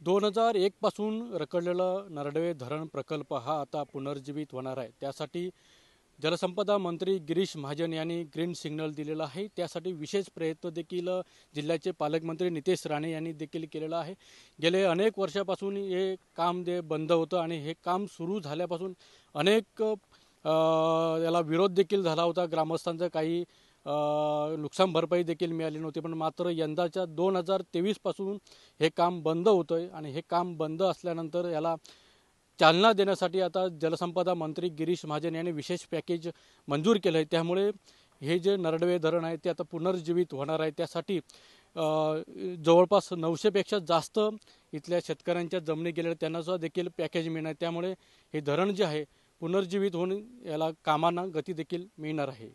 2001 पासून रखडलेला नरडवे धरण प्रकल्प हा आता पुनर्जीवित होणार आहे। त्यासाठी जलसंपदा मंत्री गिरीश महाजन यांनी ग्रीन सिग्नल दिलेला आहे। त्यासाठी विशेष प्रयत्न देखील जिल्ह्याचे पालकमंत्री नितेश राणे यांनी देखील केलेला आहे। गेले अनेक वर्षापासून हे काम बंद होतं आणि हे काम सुरू झाल्यापासून अनेक याला विरोध देखील झाला होता। ग्रामस्थांचा काही नुकसान भरपाई देखील मिळाली नव्हती, पण मात्र यंदाच्या 2023 पासून हे काम बंद होतंय आणि हे काम बंद असल्यानंतर याला चालना देण्यासाठी आता जलसंपदा मंत्री गिरीश महाजन यांनी विशेष पॅकेज मंजूर केलं आहे। त्यामुळे हे जे नरडवे धरण आहे ते आता पुनर्जीवित होणार आहे। त्यासाठी जवळपास 900 पेक्षा जास्त इथल्या शेतकऱ्यांच्या जमिनी गेलेल्या त्यांना सुद्धा देखील पॅकेज मिळणार। त्यामुळे हे धरण जे आहे पुनर्जीवित होऊन याला कामांना गती देखील मिळणार आहे।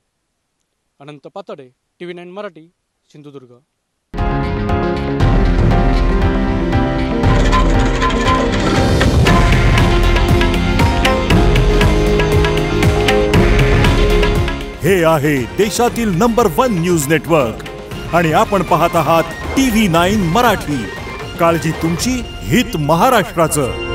अनंत पातडे, TV9 मराठी, सिंधुदुर्ग। हे आहे देशातील नंबर 1 न्यूज नेटवर्क आणि आपण पाहत आहात TV9 मराठी। काळजी तुमची, हित महाराष्ट्राचं।